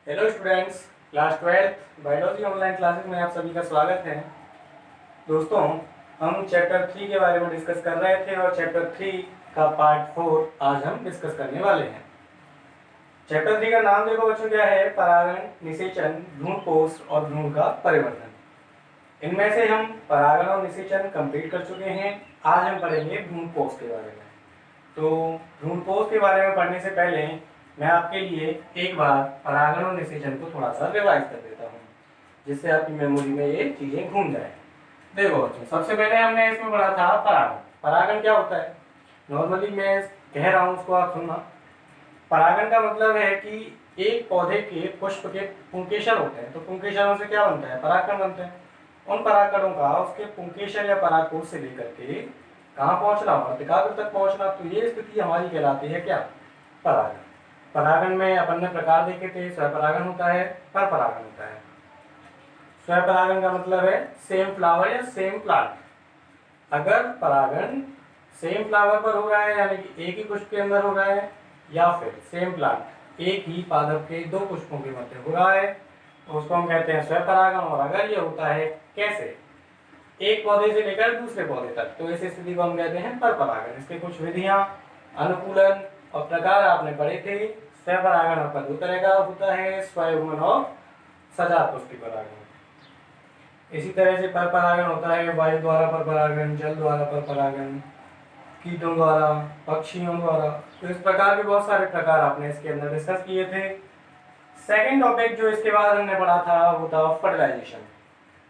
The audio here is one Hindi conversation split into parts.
Hello students, class 12 biology online classes में आप सभी का स्वागत है। दोस्तों, हम चैप्टर 3 के बारे में डिस्कस कर रहे थे और चैप्टर 3 का पार्ट 4 आज हम डिस्कस करने वाले हैं। चैप्टर 3 का नाम देखो बच्चों क्या है? परागण, निषेचन, भ्रूणपोष और भ्रूण का परिवर्तन। इनमें से हम परागण और निषेचन कंप्लीट कर चुके हैं। आज हम पढ़ेंगे भ्रूणपोष के बारे में। तो भ्रूणपोष के बारे में पढ़ने से पहले मैं आपके लिए एक बार परागण और निषेचन को थोड़ा सा रिवाइज कर देता हूँ, जिससे आपकी मेमोरी में ये चीजें घूम जाए। देखो बच्चों, सबसे पहले हमने इसमें पढ़ा था परागण। परागण क्या होता है? नॉर्मली मैं कह रहा हूँ, उसको आप सुनना। परागण का मतलब है कि एक पौधे के पुष्प के पुंकेसर होते हैं, तो पुंकेसरों से क्या बनता है? परागकण बनते हैं। उन परागकणों का उसके पुंकेसर या परागकोश से लेकर के कहाँ पहुंचना? वर्तिकाग्र तक पहुंचना। तो ये स्थिति हमारी कहलाती है क्या? परागण। परागण में अपन ने प्रकार देखे थे। स्वपरागण होता है, पर परागण होता है। स्वपरागण का मतलब है सेम फ्लावर या सेम प्लांट। अगर परागण सेम फ्लावर पर हो रहा है, यानी कि एक ही पुष्प के अंदर हो रहा है, या फिर सेम प्लांट एक ही पादप के दो पुष्पों के मध्य हो रहा है, तो उसको हम कहते हैं स्वपरागण। और अगर ये होता है कैसे? एक पौधे से लेकर दूसरे पौधे तक, तो इस स्थिति को हम कहते हैं परपरागण। इसके कुछ विधियां, अनुकूलन और प्रकार आपने पढ़े थे। स्वपरागण आपका दो तरह का होता है, स्वयुग्मन और सजात पुष्टि परागण। इसी तरह से परपरागण होता है वायु द्वारा परपरागण, जल द्वारा परपरागण, कीटों द्वारा, पक्षियों द्वारा। तो इस प्रकार के बहुत सारे प्रकार आपने इसके अंदर डिस्कस किए थे। सेकेंड टॉपिक जो इसके बाद हमने पढ़ा था वो था फर्टिलाइजेशन,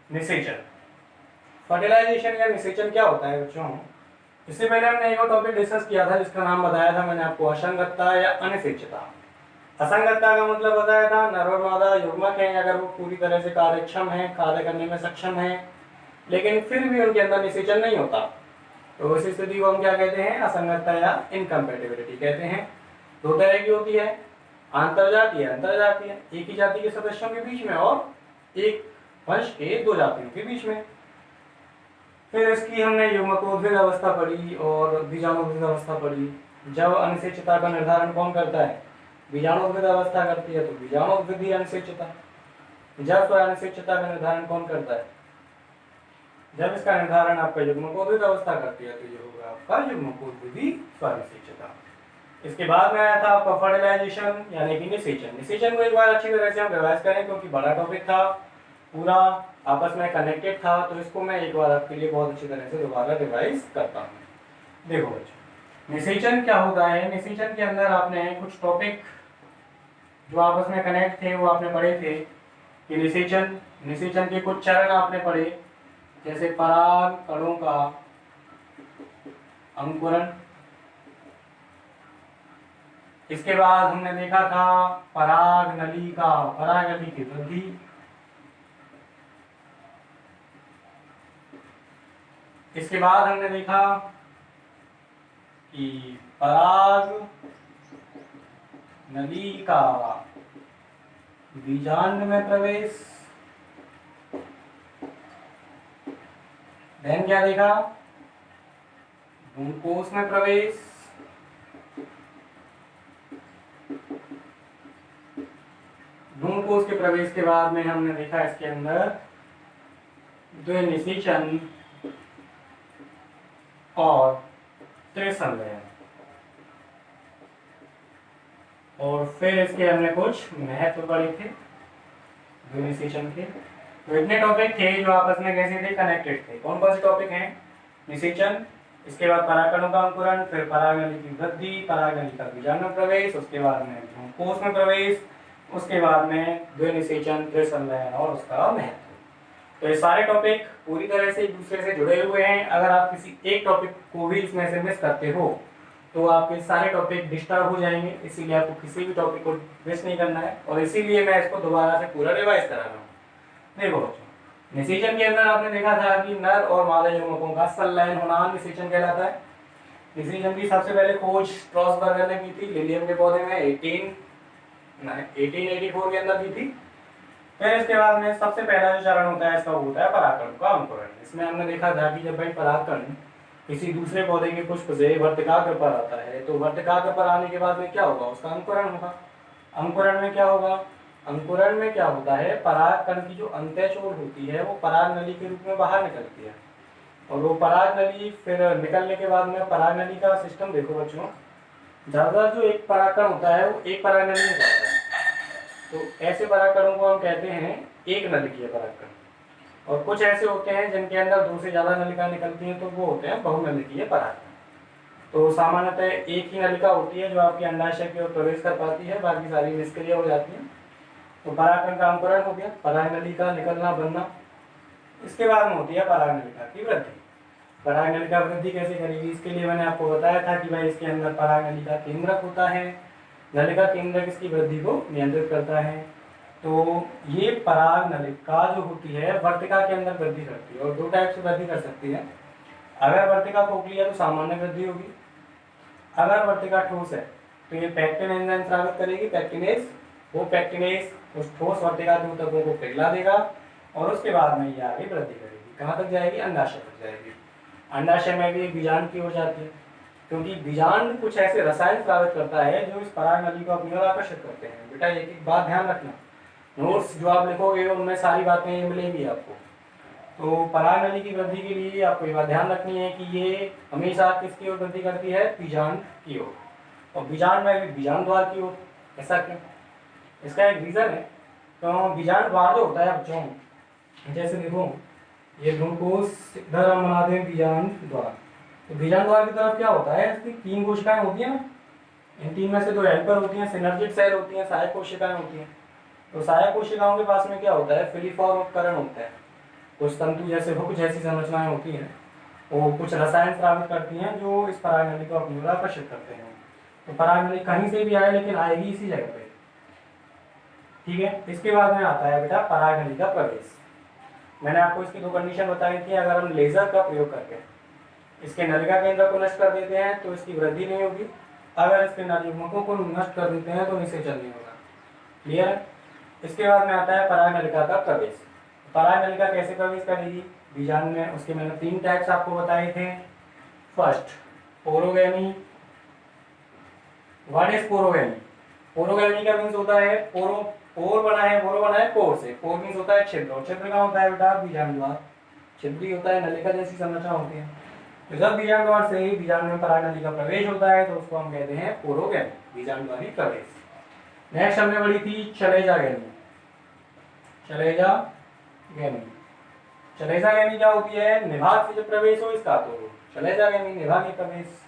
निषेचन। फर्टिलाइजेशन या निषेचन क्या होता है बच्चों? इससे पहले हमने एक और टॉपिक डिस्कस किया था जिसका नाम बताया था मैंने आपको, असंगतता या अनिश्चितता। असंगतता का मतलब बताया था नर और मादा युग्मक हैं, अगर वो पूरी तरह से कार्यक्षम है, कार्य करने में सक्षम है, लेकिन फिर भी उनके अंदर निषेचन नहीं होता, तो उस स्थिति को हम क्या कहते हैं? असंगतता या इनकम्पेटिबिलिटी कहते हैं। दो तरह की होती है, आंतरजातीय, अंतरजातीय, एक ही जाति के सदस्यों के बीच में और एक वंश के दो जातियों के बीच में। फिर इसकी हमने युग्मकोद्भिद अवस्था पढ़ी और बीजाणुोद्भिद अवस्था पढ़ी। जब अनिश्चितता का निर्धारण कौन करता है? बीजाणुोद्भिद अवस्था करती है, तो बीजाणुोद्भिद अनिश्चितता। जब अनिश्चितता का निर्धारण कौन करता है? जब इसका निर्धारण आपका युग्मकोद्भिद अवस्था करती है, तो ये होगा आपका युग्मकोद्भिद स्वानिश्चितता। इसके बाद में आया था आपका फर्टिलाइजेशन यानी कि निषेचन। निषेचन को एक बार अच्छी तरह से हम रिवाइज करें, क्योंकि बड़ा टॉपिक था, पूरा आपस में कनेक्टेड था, तो इसको मैं एक बार आपके लिए बहुत अच्छी तरह से दोबारा रिवाइज करता हूँ। देखो बच्चों, निषेचन क्या होता है? निषेचन के अंदर आपने कुछ टॉपिक जो आपस में कनेक्ट थे वो आपने पढ़े थे कि निषेचन के कुछ चरण आपने पढ़े, जैसे पराग कणों का अंकुरण। इसके बाद हमने देखा था पराग नली की वृद्धि। इसके बाद हमने देखा कि पराग नली का बीजांड में प्रवेश। देन क्या देखा? भ्रूणकोश में प्रवेश। भ्रूणकोश के प्रवेश के बाद में हमने देखा इसके अंदर द्विनिषेचन और त्रिसंलयन। और फिर इसके हमने कुछ महत्व पढ़े थे द्विनिषेचन के। तो इतने टॉपिक थे जो आपस में कैसे थे? कनेक्टेड थे। कौन कौन से टॉपिक हैं? निषेचन, इसके बाद परागकणों का अंकुरण, फिर परागनली की वृद्धि, परागनली का बीजांड में प्रवेश, उसके बाद में भ्रूणकोश में प्रवेश, उसके बाद में द्विनिषेचन, त्रिसंलयन और उसका महत्व। तो ये सारे टॉपिक पूरी तरह से एक दूसरे से जुड़े हुए हैं। अगर आप किसी एक टॉपिक को भी इसमें से मिस करते हो तो आपके सारे टॉपिक डिस्टर्ब हो जाएंगे, इसीलिए आपको किसी भी टॉपिक को मिस नहीं करना है, और इसीलिए मैं इसको दोबारा से पूरा रिवाइज करा रहा हूँ। देखो बच्चों, निषेचन के अंदर आपने देखा था कि नर और मादा युग्मकों का संलयन होना निषेचन कहलाता है। निषेचन की सबसे पहले खोज स्ट्रॉसबर्गर ने की थी, लिलियम के पौधे में 1884 के अंदर की थी। फिर इसके बाद में सबसे पहला जो चरण होता है इसका, वो होता है परागकण का अंकुरण। इसमें हमने देखा था कि जब भाई परागकण किसी दूसरे पौधे के पुष्प से वर्तिकाग्र पर आता है, तो वर्तिकाग्र पर आने के बाद में क्या होगा? उसका अंकुरण होगा। अंकुरण में क्या होगा? अंकुरण में क्या होता है, पराग कण की जो अंत्यचूड़ होती है वो पराग नली के रूप में बाहर निकलती है, और वो पराग नली फिर निकलने के बाद में पराग नली का सिस्टम देखो बच्चों, ज्यादातर जो एक परागकण होता है वो एक पराग नली में जाता है, तो ऐसे परागकणों को हम कहते हैं एक नलिकीय परागकण। और कुछ ऐसे होते हैं जिनके अंदर दो से ज्यादा नलिका निकलती हैं, तो वो होते हैं बहुनलिकीय परागकण। तो सामान्यतः एक ही नलिका होती है जो आपके अंडाशय की ओर प्रवेश कर पाती है, बाकी सारी निष्क्रिय हो जाती है। तो परागकण का अंकुरण हो गया, पराग नली का निकलना बनना। इसके बाद में होती है पराग नलिका की वृद्धि। पराग नलिका वृद्धि कैसे करेगी, इसके लिए मैंने आपको बताया था कि भाई इसके अंदर पराग नलिका केंद्रक होता है, नलिका केंद्रक इसकी वृद्धि को नियंत्रित करता है। तो ये पराग नलिका जो होती है वर्तिका के अंदर वृद्धि करती है, और दो टाइप से वृद्धि कर सकती है। अगर वर्तिका खोखली है तो सामान्य वृद्धि होगी, अगर वर्तिका ठोस है तो ये पैक्टिन एंजाइम स्रावित करेगी, पैक्टिनेज। वो पैक्टिनेज उस ठोस वर्तिका के ऊतकों को पिघला देगा, और उसके बाद में ये आगे वृद्धि करेगी। कहाँ तक जाएगी, अंडाशय तक जाएगी। अंडाशय में भी बीजांड की ओर जाती है, क्योंकि बीजांड कुछ ऐसे रसायन स्रावित करता है जो इस पराग नली को अपनी ओर आकर्षित करते हैं। बेटा एक एक बात ध्यान रखना, नोट्स जो आप लिखोगे उनमें सारी बातें मिलेंगी आपको। तो पराग नली की वृद्धि के लिए आपको ये बात ध्यान रखनी है कि ये हमेशा किसकी ओर वृद्धि करती है, बीजांड की ओर, और बीजांड में भी बीजांड द्वार की ओर। ऐसा क्यों, इसका एक रीजन है। तो बीजांड द्वार जो होता है बच्चों, जैसे देखो ये ग्लूकोज इधर हम बनाते हैं बीजांड द्वार, तो बीजांड द्वार की तरफ क्या होता है, इसकी तीन कोशिकाएं होती हैं ना, इन तीन में से दो हेल्पर होती हैं, सिनर्जिड सेल होती हैं, सहायक कोशिकाएं होती हैं। तो सहायक कोशिकाओं के पास में क्या होता है, फिलीफॉर्म उपकरण होता है, कुछ तंतु जैसे हुक जैसी संरचनाएं होती हैं, वो कुछ रसायन स्रावित करती हैं जो इस पराग नली को अपनी ओर आकर्षित करते हैं। तो पराग नली कहीं से भी आए लेकिन आएगी इसी जगह पे, ठीक है। इसके बाद में आता है बेटा पराग नली का प्रवेश। मैंने आपको इसकी दो कंडीशन बताई थी, अगर हम लेजर का प्रयोग करके इसके नलिका केंद्र को नष्ट कर देते हैं तो इसकी वृद्धि नहीं होगी, अगर इसके नलिकाओं को नष्ट कर देते हैं तो निषेचन नहीं होगा। क्लियर है। इसके बाद में आता है पराग नलिका का प्रवेश। पराग नलिका कैसे प्रवेश करेगी, बीजांड में, उसके मैंने तीन टाइप्स आपको बताए थे। फर्स्ट पोरोगैमी। व्हाट इज पोरोगैमी, पोरोगैमी का मीन्स होता है पोर बना है, पोरो बना है पोर से, पोर मीन्स होता है छिद्र, और छिद्र का होता है बेटा बीजांड द्वार, छिद्री होता है, नलिका जैसी संरचना होती है। तो जब बीजांड द्वार से ही बीजांड में पराग नली का प्रवेश होता है तो उसको हम कहते हैं पोरोगैमी, बीजांड द्वारी प्रवेश। नेक्स्ट हमने पढ़ी थी चलेजागैमी। चलेजागैमी, चलेजागैमी क्या होती है, निभाग से जब प्रवेश हो इसका तो चलेजागैमी, निभागी प्रवेश।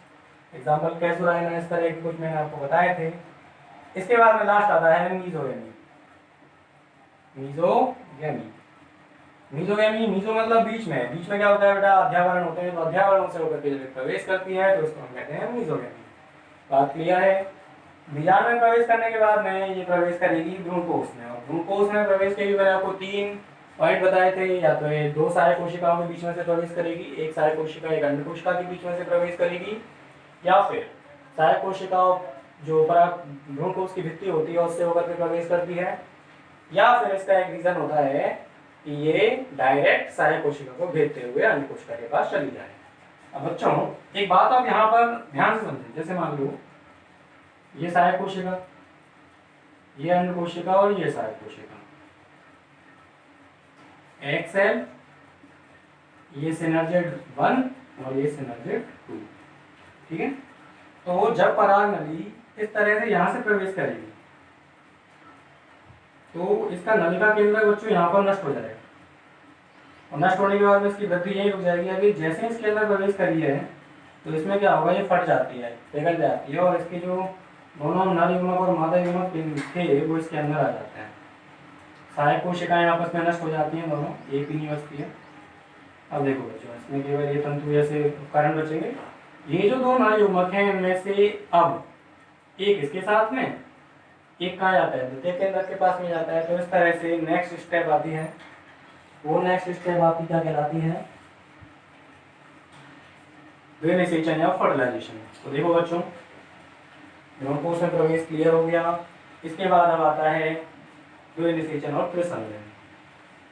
एग्जाम्पल कैसुराइन, इस तरह के कुछ मैंने आपको बताए थे। इसके बाद में लास्ट आता है मीजोगैमी। मीजोगैमी, मीजोगैमी, मीजो मतलब बीच में, बीच में क्या होता है बेटा, अध्यावरण होते हैं, तो अध्यावरण से होकर के जब प्रवेश करती है तो उसको हम कहते हैं मीजोगैमी। बात क्लियर है। बीजांड में प्रवेश करने के बाद में ये प्रवेश करेगी भ्रूणकोश में, और भ्रूणकोश में प्रवेश के लिए मैंने आपको तीन पॉइंट बताए थे, या तो ये दो सहायक कोशिकाओं के बीच में से प्रवेश करेगी, एक सहायक कोशिका एक अंड कोशिका के बीच में से प्रवेश करेगी, या फिर सहायक कोशिकाओं जो पराग भ्रूणकोश की भित्ति होती है उससे होकर के प्रवेश करती है, या फिर इसका एक रीजन होता है कि ये डायरेक्ट सहायक कोशिका को भेजते हुए अंड कोशिका के पास चली जाए। अब बच्चों एक बात आप यहाँ पर ध्यान से समझें, जैसे मान लो ये सहायक कोशिका, ये अंड कोशिका और ये सहायक कोशिका, एक सेल, ये सिनर्जिड 1 और ये सिनर्जिड 2, ठीक है। तो जब पराग नली इस तरह से यहां से प्रवेश करेगी तो इसका नलिका केंद्र बच्चों यहाँ पर नष्ट हो जाएगा, और नष्ट होने के बाद में इसकी वृद्धि यही रुक जाएगी। अभी जैसे इसके अंदर प्रवेश करी है तो इसमें क्या होगा, ये फट जाती है, पिघल जाती है, और इसके जो दोनों नर युग्मक और मादा युग्मक थे वो इसके अंदर आ जाते हैं। सहायक कोशिकाएं आपस में नष्ट हो जाती हैं, दोनों एक ही नहीं बचती है। अब देखो बच्चों इसमें केवल ये तंतु जैसे उपकरण बचेंगे। ये जो दो नर युग्मक हैं इनमें से अब एक इसके साथ में, एक कहाँ जाता है, द्वितीयक केंद्र के पास में जाता है। तो इस तरह से नेक्स्ट स्टेप आती है, वो नेक्स्ट स्टेप आपकी क्या कहलाती है, द्विनिषेचन या फर्टिलाइजेशन। तो देखो बच्चों भ्रूणकोश में प्रवेश क्लियर हो गया। इसके बाद अब आता है द्विनिषेचन और त्रिसंलयन।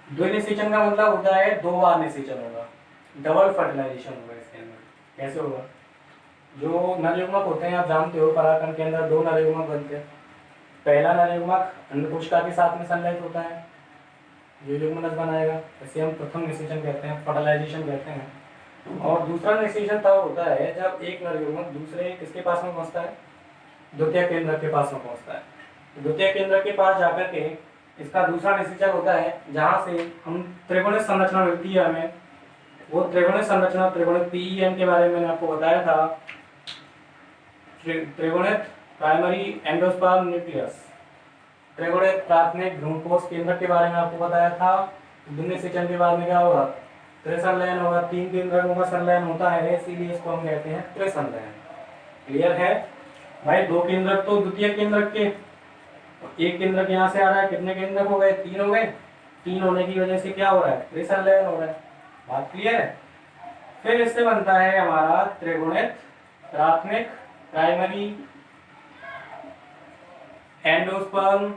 द्विनिषेचन का मतलब होता है दो बार निषेचन होगा, डबल फर्टिलाइजेशन होगा इसके अंदर। कैसे होगा, जो नर युग्मक होते हैं आप जानते हो परागकण के अंदर दो नर युग्मक बनते हैं, पहला नर युग्मक अंडकोशिका के साथ में संलयित होता है, ये युग्मनज बनाएगा, इसे हम प्रथम निषेचन कहते हैं, फर्टिलाइजेशन कहते हैं। और दूसरा निषेचन तब होता है जब एक नर युग्मक दूसरे किसके पास में पहुंचता है, द्वितीय केंद्रक के पास में पहुंचता है। द्वितीय केंद्रक के पास जाकर के इसका दूसरा निषेचन होता है, जहां से हम त्रिगुणित संरचना मिलती है हमें। वो त्रिगुणित संरचना, त्रिगुणित पीईएम के बारे में मैंने आपको बताया था, त्रिगुणित प्राइमरी एंडोस्पर्म न्यूक्लियस, त्रिगुणित प्राथमिक भ्रूणकोश केंद्रक के बारे में आपको बताया था। निषेचन के बाद में क्या होगा, त्रिसंलयन होगा, तीन केंद्रकों का संलयन होता है, इसीलिए इसको हम कहते हैं त्रिसंलयन। क्लियर है भाई? दो केंद्रक तो द्वितीय केंद्रक के, एक केंद्रक यहाँ से आ रहा है, कितने केंद्रक हो गए, तीन हो गए। तीन होने की वजह से क्या हो रहा है, त्रिसंलयन हो रहा है। बात क्लियर है? फिर इससे बनता है हमारा त्रिगुणित प्राथमिक प्राइमरी एंडोस्पर्म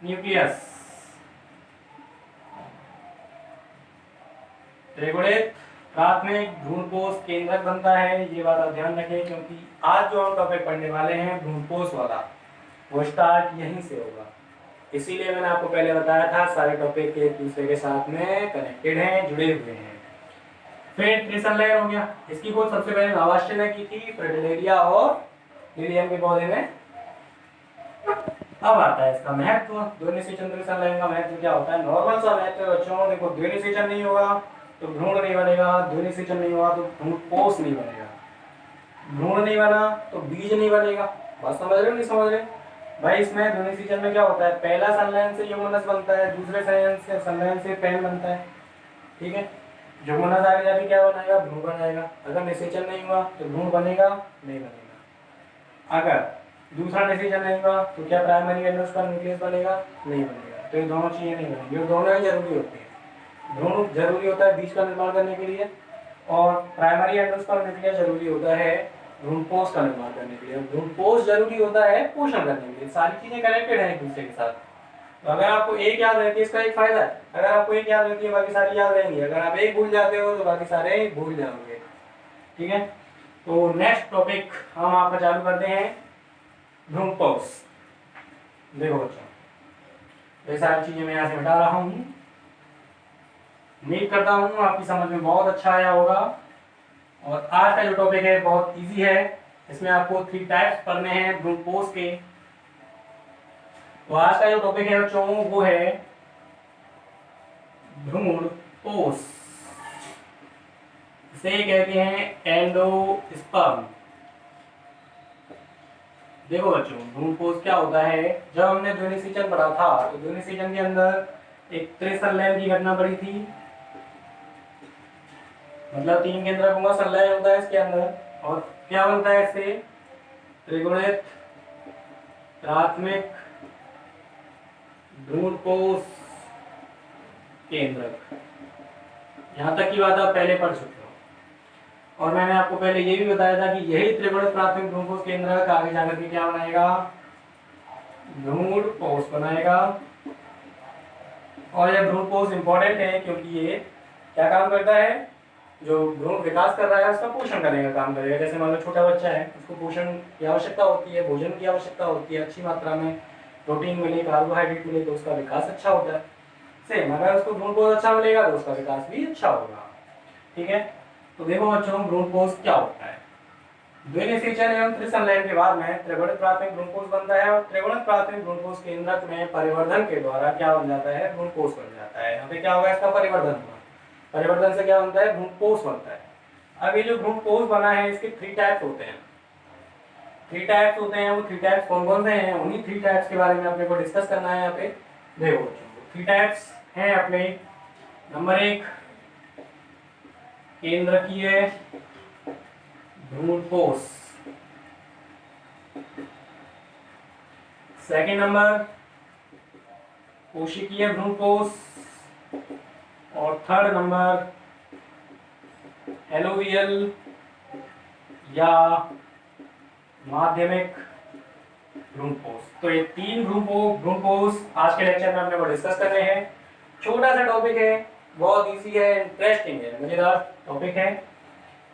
न्यूक्लियस। त्रिगुणित प्राथमिक भ्रूणकोश केंद्रक बनता है। ये बात आप ध्यान रखें, क्योंकि आज जो हम टॉपिक पढ़ने वाले हैं भ्रूणकोश वाला, वो स्टार्ट यहीं से होगा। इसीलिए मैंने आपको पहले बताया था सारे टॉपिक एक दूसरे के साथ में कनेक्टेड हैं, जुड़े हुए हैं। फिर त्रिसंलयन हो गया, इसकी खोज सबसे पहले लावार्शिया ने की थी फ्रिटिलेरिया और लिलियम के पौधे में। अब आता है इसका महत्व, द्विनिषेचन त्रिसंलयन का महत्व क्या होता है। नॉर्मल सा महत्व बच्चों, देखो द्विनिषेचन नहीं होगा तो भ्रूण नहीं बनेगा, द्विनिषेचन नहीं होगा तो भ्रूणकोश नहीं बनेगा, भ्रूण नहीं बना तो बीज नहीं बनेगा। बात समझ रहे हो, नहीं समझ रहे भाई? इसमें द्विनिषेचन में क्या होता है, पहला संलयन से युग्मनज बनता है, दूसरे संलयन से पेन बनता है। ठीक है, युग्मनज आगे जाके क्या बनाएगा, भ्रूण बनाएगा। अगर निषेचन नहीं हुआ तो भ्रूण बनेगा नहीं बनेगा। अगर दूसरा निषेचन नहीं हुआ तो क्या प्राइमरी एंडोस्पर्म न्यूक्लियस बनेगा नहीं बनेगा। तो ये दोनों चीजें नहीं बनेंगी, ये दोनों ही जरूरी होती है। भ्रूण जरूरी होता है बीज का निर्माण करने के लिए, और प्राइमरी एंडोस्पर्म न्यूक्लियस जरूरी होता है भ्रूणकोश का निर्माण करने के लिए। भ्रूणकोश जरूरी होता है पोषण करने के लिए। सारी चीजें कनेक्टेड हैं एक दूसरे के साथ। तो अगर आपको एक याद रहती है, इसका एक फायदा है, अगर आपको एक याद रहती है बाकी सारी याद रहेंगी। अगर आप एक भूल जाते हो तो बाकी सारे भूल जाओगे। ठीक है, तो नेक्स्ट टॉपिक हम आपका चालू करते हैं, भ्रूणकोश। देखो बच्चों, ये सारी चीजें मैं यहाँ से हटा रहा हूँ। उम्मीद करता हूँ आपकी समझ में बहुत अच्छा आया होगा। और आज का जो टॉपिक है बहुत इजी है, इसमें आपको 3 टाइप्स पढ़ने हैं भ्रूणकोश के। तो आज का जो टॉपिक है बच्चों वो है भ्रूणकोश, इसे कहते हैं एंडोस्पर्म। देखो बच्चों, भ्रूणकोश क्या होता है, जब हमने द्विनिषेचन पढ़ा था तो द्विनिषेचन के अंदर एक त्रिसंलयन की घटना पड़ी थी, मतलब 3 केंद्रकों का संलयन होता है इसके अंदर। और क्या बनता है इससे, त्रिगुणित प्राथमिक भ्रूणकोश केंद्रक। यहां तक की बात आप पहले पढ़ चुके हो। और मैंने आपको पहले ये भी बताया था कि यही त्रिगुणित प्राथमिक भ्रूणकोश केंद्रक आगे जाकर के क्या बनाएगा, भ्रूणकोश बनाएगा। और यह भ्रूणकोश इंपॉर्टेंट है क्योंकि ये क्या काम करता है, जो भ्रूण विकास कर रहा है उसका पोषण करने का काम करेगा। जैसे मान लो छोटा बच्चा है, उसको पोषण की आवश्यकता होती है, भोजन की आवश्यकता होती है, अच्छी मात्रा में प्रोटीन मिले, कार्बोहाइड्रेट मिले तो उसका विकास अच्छा होता है। सेम अगर उसको भ्रूणकोश अच्छा मिलेगा तो उसका विकास भी अच्छा होगा। ठीक है, तो देखो बच्चों, भ्रूणकोश क्या होता है। द्विनिषेचन एवं त्रिसंलयन के बाद में त्रिगुणित प्राथमिक भ्रूणकोश बनता है, और त्रिगुणित प्राथमिक भ्रूणकोश केंद्रक में परिवर्धन के द्वारा क्या बन जाता है, भ्रूणकोश बन जाता है। यहाँ पे क्या होगा, इसका परिवर्धन होगा। परिवर्तन से क्या बनता है, भ्रूणकोश बनता है। अब ये जो भ्रूणकोश बना है इसके 3 टाइप्स होते हैं। 3 टाइप्स होते हैं, वो 3 टाइप्स कौन कौन से हैं, उन्हीं 3 टाइप्स के बारे में अपने को डिस्कस करना है यहाँ पे। देखो 3 टाइप्स हैं अपने। नंबर 1 केंद्रकीय भ्रूणकोश, सेकंड नंबर कोशिकीय भ्रूणकोश, और थर्ड नंबर एलोवियल या माध्यमिक भ्रूणकोश। तो ये 3 भ्रूणकोश आज के लेक्चर में अपने को डिस्कस कर रहे हैं। छोटा सा टॉपिक है, बहुत इजी है, इंटरेस्टिंग है, मजेदार टॉपिक है।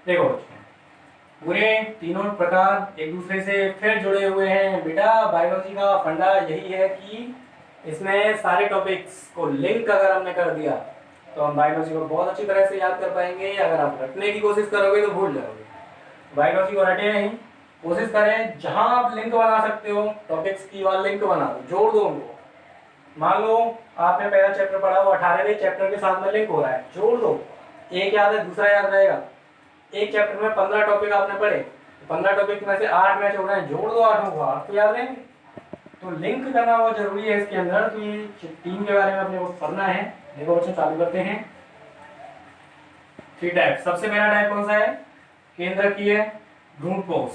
देखो बच्चों, पूरे तीनों प्रकार एक दूसरे से फिर जुड़े हुए हैं। बेटा बायोलॉजी का फंडा यही है कि इसमें सारे टॉपिक्स को लिंक अगर हमने कर दिया तो हम बायोलॉजी को बहुत अच्छी तरह से याद कर पाएंगे। अगर आप रटने की कोशिश करोगे तो भूल जाओगे। बायोलॉजी को रटे नहीं, कोशिश करें जहां आप लिंक बना सकते हो टॉपिक्स की वहां लिंक बना दो, जोड़ दो उनको। मान लो आपने पहला चैप्टर पढ़ा, वो 18वें चैप्टर के साथ में लिंक हो रहा है, जोड़ दो। एक याद है दूसरा याद रहेगा। एक चैप्टर में 15 टॉपिक आपने पढ़े, 15 टॉपिक में से 8 मैच हो रहे हैं, जोड़ दो 8 को, आपको याद रहेंगे। तो लिंक करना बहुत जरूरी है इसके अंदर। तो ये टीम के बारे में अपने को पढ़ना है। देखो बच्चों चालू करते हैं। 3 टाइप। सबसे पहला टाइप कौन सा है? केंद्रकीय भ्रूणपोष।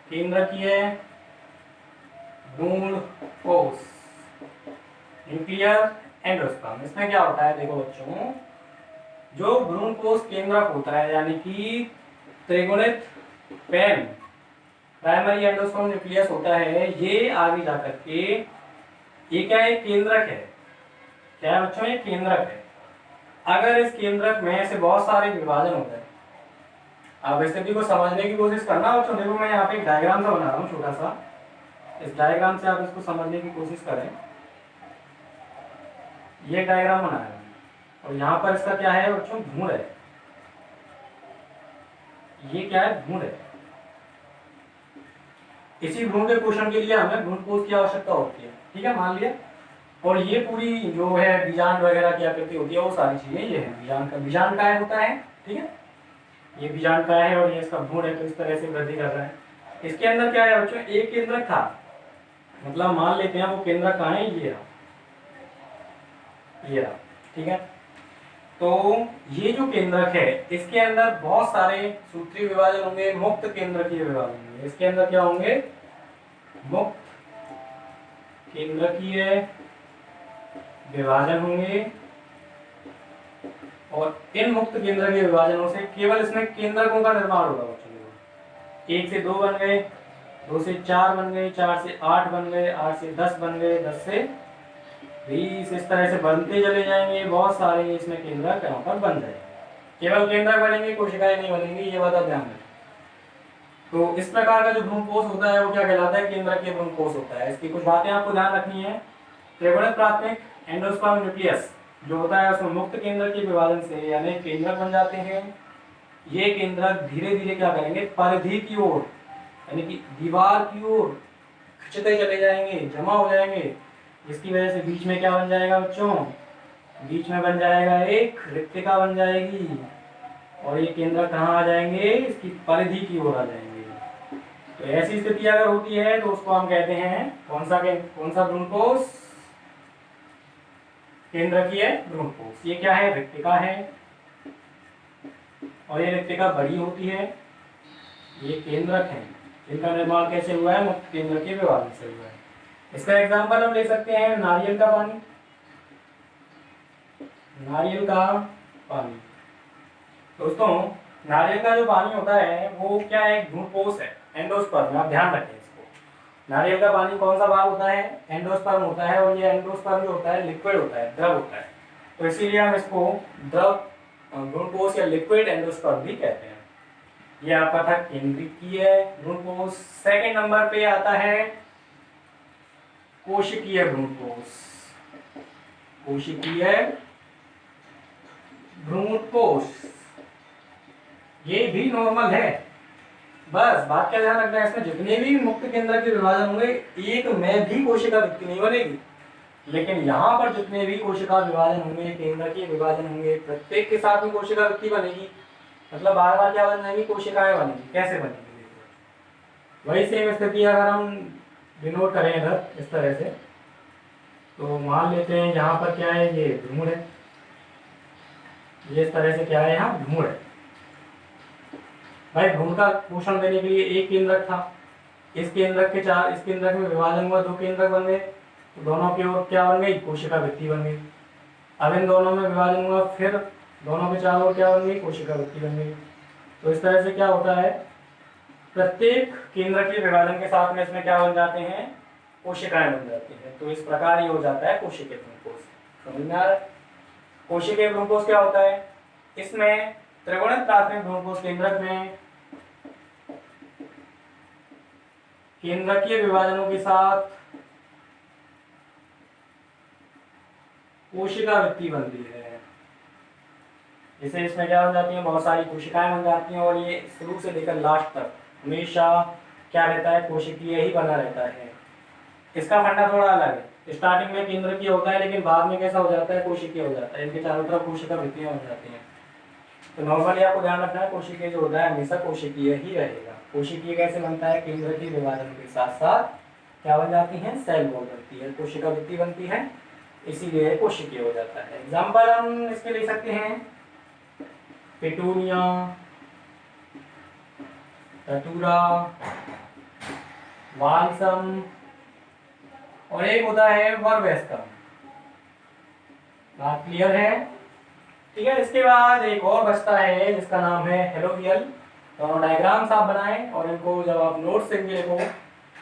केंद्रकीय भ्रूणपोष, न्यूक्लियर एंडोस्पर्म। इसमें क्या होता है देखो बच्चों, जो भ्रूणपोष केंद्रक होता है यानी कि त्रिगुणित पेन प्राइमरी एंडोस्पर्म न्यूक्लियस होता है, ये आगे जाकर के ये क्या है? केंद्रक है। क्या है बच्चों? ये केंद्रक है। अगर इस केंद्रक में से बहुत सारे विभाजन हो जाए, आप स्थिति को समझने की कोशिश करना बच्चों। देखो मैं यहाँ पे एक डायग्राम सा बना रहा हूँ छोटा सा, इस डायग्राम से आप इसको समझने की कोशिश करें। ये डायग्राम बनाया है और यहाँ पर इसका क्या है बच्चों? भ्रूण है। ये क्या है? भ्रूण है। इसी भ्रूण के पोषण के लिए हमें भ्रूणपोष की आवश्यकता होती है, ठीक है, मान लिया। और ये पूरी जो है बीजांड वगैरह की आकृति होती है, वो सारी चीजें ये है। बीजांड काय होता है, ठीक है, ये बीजांड काय है और ये इसका भ्रूण है। तो इस तरह से वृद्धि कर रहा है। इसके अंदर क्या है बच्चों? एक केंद्रक था, मतलब मान लेते हैं वो केंद्रक कहाँ है? ये रहा, ये रहा, ठीक है। तो ये जो केंद्रक है इसके अंदर बहुत सारे सूत्रीय विभाजन होंगे, मुक्त केंद्रकीय विभाजन होंगे। इसके अंदर क्या होंगे? मुक्त केंद्रकीय विभाजन होंगे। और इन मुक्त केंद्रकीय विभाजनों से केवल इसमें केंद्रकों का निर्माण होगा बच्चों। 1 से 2 बन गए, 2 से 4 बन गए, 4 से 8 बन गए, 8 से 10 बन गए, 10 से 20, इस तरह से बनते चले जाएंगे। बहुत सारे इसमें केंद्रक यहाँ पर बन जाएंगे। केवल केंद्रक बनेंगे, कोशिकाएं नहीं बनेंगी, ये बात आप ध्यान रखें। तो इस प्रकार का जो भ्रूणपोष होता है वो क्या कहलाता है? केंद्रकीय भ्रूणपोष होता है। इसकी कुछ बातें आपको ध्यान रखनी है। त्रिगुणित प्राथमिक एंडोस्पर्म न्यूक्लियस जो होता है उसमें मुक्त केंद्रकीय विभाजन से यानी केंद्रक बन जाते हैं। ये केंद्रक धीरे धीरे क्या करेंगे? परिधि की ओर यानी कि दीवार की ओर खिंचते चले जाएंगे, जमा हो जाएंगे, जिसकी वजह से बीच में क्या बन जाएगा बच्चों? बीच में बन जाएगा एक रिक्तिका बन जाएगी। और ये केंद्र कहाँ आ जाएंगे? इसकी परिधि की ओर आ जाएंगे। तो ऐसी स्थिति अगर होती है तो उसको हम कहते हैं कौन सा भ्रूणकोश? केंद्रकीय भ्रूणकोश। ये क्या है? रिक्तिका है। और ये रिक्तिका बड़ी होती है। ये केंद्रक है। इनका निर्माण कैसे हुआ है? मुक्त केंद्रकीय विभाजन से हुआ है। इसका एग्जाम्पल हम ले सकते हैं नारियल का पानी। नारियल का पानी दोस्तों, नारियल का जो पानी होता है वो क्या है? एक भ्रूणपोष है, एंडोस्पर्म। आप ध्यान रखें इसको। नारियल का पानी कौन सा भाग होता है? एंडोस्पर्म होता है। और ये एंडोस्पर्म जो होता है लिक्विड होता है, द्रव होता है। तो इसीलिए हम इसको द्रव भ्रूणपोष या लिक्विड एंडोस्पर्म भी कहते हैं। ये आपका था केंद्रकीय भ्रूणपोष। सेकेंड नंबर पे आता है कोशिकीय भ्रूणपोष। कोशिकीय भ्रूणपोष ये भी नॉर्मल है। बस बात क्या ध्यान रखना है, इसमें जितने भी मुक्त केंद्र के विभाजन होंगे एक में भी कोशिका वृत्ति नहीं बनेगी। लेकिन यहाँ पर जितने भी कोशिका विभाजन होंगे, केंद्र के विभाजन होंगे, प्रत्येक के साथ में कोशिका वृत्ति बनेगी। मतलब बार बार क्या बन जाएंगी? कोशिकाएं बनेगी। कैसे बनेगी? वही सेम स्थिति अगर हम डिनोट करें इधर इस तरह से, तो मान लेते हैं यहाँ पर क्या है? ये भ्रूण है। ये इस तरह से क्या है? यहाँ भ्रूण है। भाई भ्रूण का पोषण देने के लिए एक केंद्रक था। इस केंद्रक में विभाजन हुआ, 2 केंद्रक बन गए। तो दोनों की ओर क्या बन गई? कोशिका वृत्ति बन गई। अब इन दोनों में विभाजन हुआ, फिर दोनों के चारों ओर क्या बन गई? कोशिका वृत्ति बन गई। तो इस तरह से क्या होता है? प्रत्येक केंद्र के विभाजन के साथ में इसमें क्या बन जाते हैं? कोशिकाएं बन जाती हैं। तो इस प्रकार ये हो जाता है कोशिकीय भ्रूणकोष। समझ में आ रहा है? कोशिकीय भ्रूणकोष क्या होता है? इसमें त्रिगुणित प्राथमिक भ्रूणकोश केंद्रक में केंद्रकीय विभाजनों के साथ कोशिका वृत्ति बनती है। जैसे इसमें क्या हो जाती है, बहुत सारी कोशिकाएं बन जाती हैं और ये शुरू से लेकर लास्ट तक हमेशा क्या रहता है, कोशिकीय ही बना रहता है। इसका फंडा थोड़ा अलग है, स्टार्टिंग में केंद्रकीय होता है लेकिन बाद में कैसा हो जाता है, कोशिकीय हो जाता है। इनके चारों तरफ कोशिका वृत्तियां हो जाती हैं। तो नॉर्मली आपको ध्यान रखना है, कोशिकीय जो होता है हमेशा कोशिकीय ही रहेगा। कोशिकीय कैसे बनता है, केंद्रकीय विभाजन के साथ साथ क्या बन जाती है, सेल वॉल बनती है, कोशिका वृत्ति बनती है, इसीलिए कोशिकीय हो जाता है। एग्जाम्पल हम इसके ले सकते हैं, पेटूनिया, टटूरा, वालसम और एक होता है वर्वेस्कम। बात क्लियर है? ठीक है। इसके बाद एक और बचता है जिसका नाम है हेलोवियल। दोनों डायग्राम्स आप बनाएं और इनको जब आप नोट्स देंगे लिखो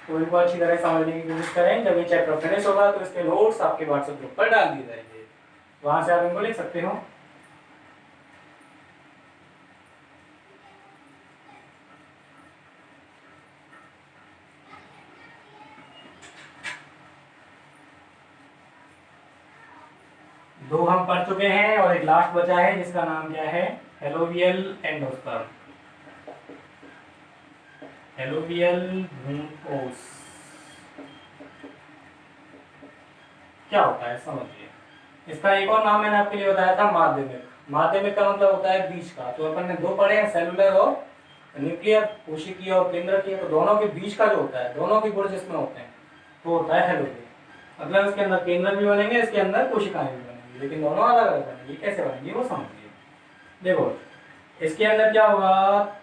तो इनको अच्छी तरह समझने की कोशिश करें। जब ये चैप्टर फिनिश होगा तो इसके नोट्स आपके व्हाट्सएप ग्रुप पर डाल दिए जाएंगे, वहां से आप इनको लिख सकते हो। दो हम पढ़ चुके हैं और एक लास्ट बचा है जिसका नाम क्या है, हेलोवियल एंडोस्पर्म। हेलोवियल भ्रूणकोश क्या होता है समझिए। इसका एक और नाम मैंने आपके लिए बताया था, माध्यमिक। माध्यमिक का मतलब होता है बीच का। तो अपन ने दो पढ़े हैं, सेलुलर और न्यूक्लियर, कोशिकीय और केंद्रकीय। तो दोनों के बीच का जो होता है, दोनों के गुण जिसमें होते हैं वो होता है हेलोवियल। मतलब इसके अंदर केंद्रक भी बनेंगे, इसके अंदर कोशिकाएं भी बनेंगी, लेकिन दोनों अलग अलग बनेंगी। कैसे बनेंगी वो समझिए। देखो इसके अंदर क्या होगा,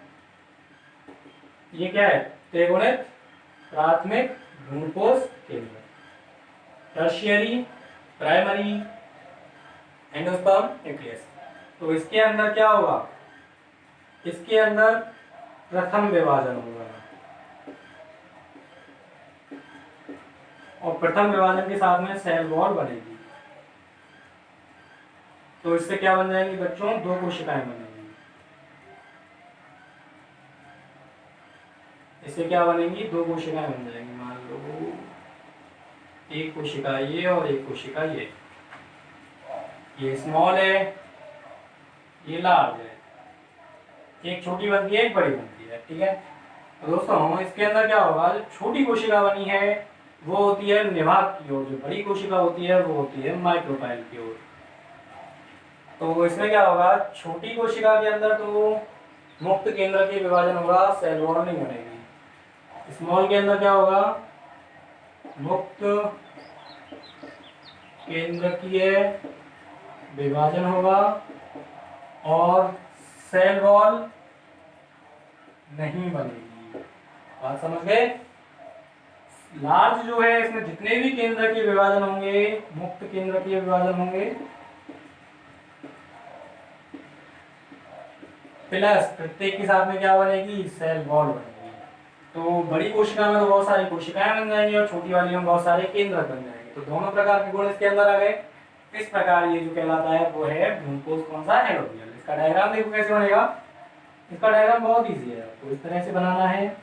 ये क्या है, त्रिगुणित प्राथमिक भ्रूणकोश केंद्र, टर्शियरी, प्राइमरी, एंडोस्पर्म, न्यूक्लियस। तो इसके अंदर क्या होगा, इसके अंदर प्रथम विभाजन होगा और प्रथम विभाजन के साथ में सेल वॉल बनेगी। तो इससे क्या बन जाएंगी बच्चों, दो कोशिकाएं बनेंगी। इससे क्या बनेंगी, दो कोशिकाएं बन जाएंगी। मान लो एक कोशिका ये और एक कोशिका ये स्मॉल है, ये लार्ज है। एक छोटी बनती है, एक बड़ी बनती है। ठीक है। तो दोस्तों इसके अंदर क्या होगा, जो छोटी कोशिका बनी है वो होती है निवाहक की ओर, जो बड़ी कोशिका होती है वो होती है माइक्रोपाइल की ओर। तो इसमें क्या होगा, छोटी कोशिका के अंदर तो मुक्त केंद्र के विभाजन होगा, सेल वॉल नहीं बनेगी। स्मॉल के अंदर क्या होगा, मुक्त केंद्रकीय विभाजन होगा और सेल वॉल नहीं बनेगी। बात समझ गए? लार्ज जो है इसमें जितने भी केंद्र के विभाजन होंगे, मुक्त केंद्र के विभाजन होंगे, प्लस प्रत्येक के साथ में क्या बनेगी, सेल वॉल बनेगी। तो बड़ी कोशिका में तो बहुत सारी कोशिकाएं बन जाएंगी और छोटी वाली में बहुत सारे केंद्र बन जाएंगे। तो दोनों प्रकार के गुण इसके अंदर आ गए। इस प्रकार ये जो कहलाता है वो है भ्रूणकोश कौन सा, हेलोवियल। इसका डायग्राम देखो कैसे बनेगा। इसका डायग्राम बहुत इजी है, तो इस तरह से बनाना है।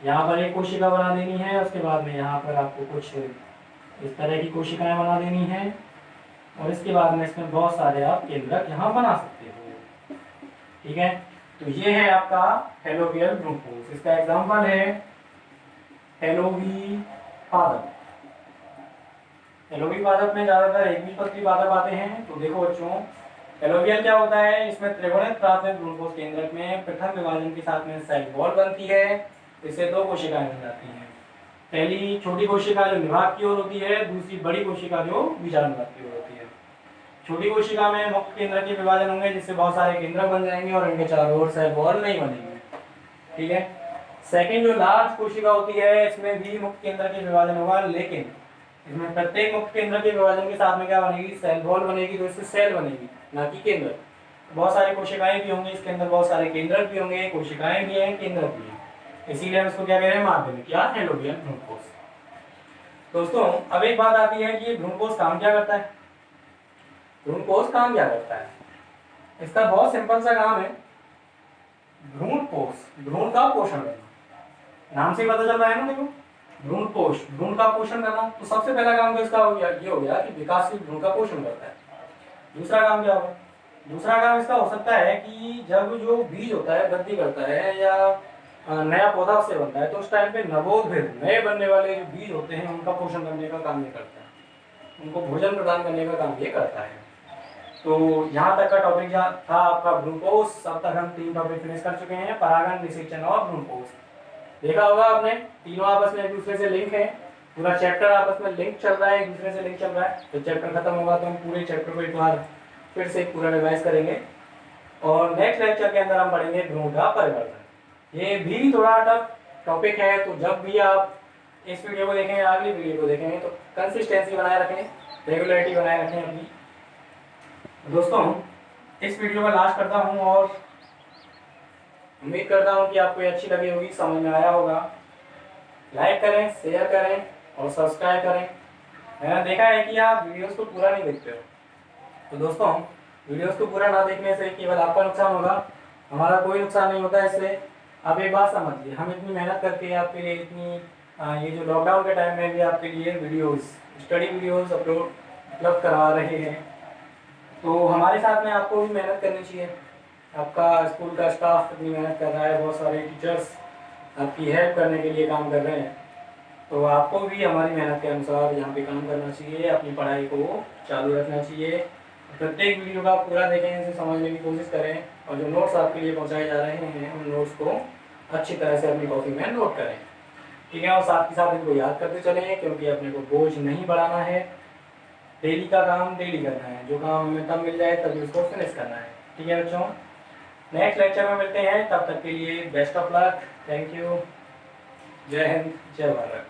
यहाँ पर एक कोशिका बना देनी है, उसके बाद में यहाँ पर आपको कुछ इस तरह की कोशिकाएं बना देनी है और इसके बाद में इसमें बहुत सारे आप केंद्रक यहाँ बना सकते हो। ठीक है। तो ये है आपका हेलोवियल भ्रूणकोश। इसका एग्जाम्पल है हेलोवी पादप। हेलोवी पादप में ज्यादातर एकबीजपत्री पादप आते हैं। तो देखो बच्चों, हेलोवियल क्या होता है, इसमें त्रिगुणित प्राथमिक भ्रूणकोश केंद्रक में प्रथम विभाजन के साथ में सेल वॉल बनती है। इससे दो कोशिकाएं बन जाती हैं। पहली छोटी कोशिका जो निवाहक की ओर होती है, दूसरी बड़ी कोशिका जो बीजाणुवाहक की ओर होती है। छोटी कोशिका में मुक्त केंद्र के विभाजन होंगे जिससे बहुत सारे केंद्र बन जाएंगे और इनके चारों ओर सेल वॉल नहीं बनेंगे। ठीक है। सेकंड जो लार्ज कोशिका होती है, इसमें भी मुक्त केंद्र के विभाजन होगा, लेकिन इसमें प्रत्येक मुक्त केंद्र के विभाजन के साथ में क्या बनेगी, सेल वॉल बनेगी। तो इससे सेल बनेगी, ना कि केंद्र। बहुत सारी कोशिकाएं भी होंगी इसके अंदर, बहुत सारे केंद्र भी होंगे, कोशिकाएं भी हैं, केंद्र भी हैं। इसीलिए हम इसको क्या कह रहे हैं, माध्यमिक या हेलोवियल भ्रूणकोश। दोस्तों अब एक बात आती है कि भ्रूणकोश काम क्या करता है। भ्रूणकोश काम क्या करता है, इसका बहुत सिंपल सा काम है, भ्रूण पोष, भ्रूण का पोषण करना। नाम से ही पता चल रहा है ना, देखो भ्रूण पोष, भ्रूण का पोषण करना। तो सबसे पहला काम तो इसका हो गया, ये हो गया कि विकासशील भ्रूण का पोषण करता है। दूसरा काम क्या होगा? दूसरा काम इसका हो सकता है कि जब जो बीज होता है वृद्धि करता है या नया पौधा उससे बनता है, तो उस टाइम पे नवोद्भिद नए बनने वाले जो बीज होते हैं उनका पोषण करने का काम ये करता है, उनको भोजन प्रदान करने का काम ये करता है। तो यहाँ तक का टॉपिक था आपका भ्रूणपोष। अब तक हम 3 टॉपिक फिनिश कर चुके हैं, परागण, निषेचन और भ्रूणपोष। देखा होगा आपने, तीनों आपस में एक दूसरे से लिंक है, पूरा चैप्टर आपस में लिंक चल रहा है, एक दूसरे से लिंक चल रहा है। तो चैप्टर खत्म होगा तो हम पूरे चैप्टर को एक बार फिर से पूरा रिवाइज करेंगे और नेक्स्ट लेक्चर के अंदर हम पढ़ेंगे भ्रूण का परिवर्तन। ये भी थोड़ा टफ टॉपिक है, तो जब भी आप इस वीडियो को देखेंगे, अगली वीडियो को देखेंगे, तो कंसिस्टेंसी बनाए रखें, रेगुलरिटी बनाए रखें अपनी। दोस्तों इस वीडियो का लास्ट करता हूँ और उम्मीद करता हूँ कि आपको ये अच्छी लगी होगी, समझ में आया होगा। लाइक करें, शेयर करें और सब्सक्राइब करें। मैंने देखा है कि आप वीडियोस को पूरा नहीं देखते हो, तो दोस्तों वीडियोस को पूरा ना देखने से केवल आपका नुकसान होगा, हमारा कोई नुकसान नहीं होता। इससे आप एक बात समझिए, हम इतनी मेहनत करके आपके लिए इतनी ये जो लॉकडाउन के टाइम में भी आपके लिए वीडियोस, स्टडी वीडियोस अपलोड उपलब्ध करवा रहे हैं, तो हमारे साथ में आपको भी मेहनत करनी चाहिए। आपका स्कूल का स्टाफ इतनी मेहनत कर रहा है, बहुत सारे टीचर्स आपकी हेल्प करने के लिए काम कर रहे हैं, तो आपको भी हमारी मेहनत के अनुसार यहाँ पे काम करना चाहिए, अपनी पढ़ाई को चालू रखना चाहिए। प्रत्येक वीडियो का पूरा देखें, इसे समझने की कोशिश करें और जो नोट्स आपके लिए पहुँचाए जा रहे हैं उन नोट्स को अच्छी तरह से अपनी कॉपी में नोट करें, ठीक है। और साथ ही साथ इनको याद करते चलें, क्योंकि अपने को बोझ नहीं बढ़ाना है, डेली का काम डेली करना है, जो काम हमें तब मिल जाए तभी उसको फिनिश करना है, ठीक है बच्चों। नेक्स्ट लेक्चर में मिलते हैं, तब तक के लिए best of luck, thank you, जय हिंद, जय भारत।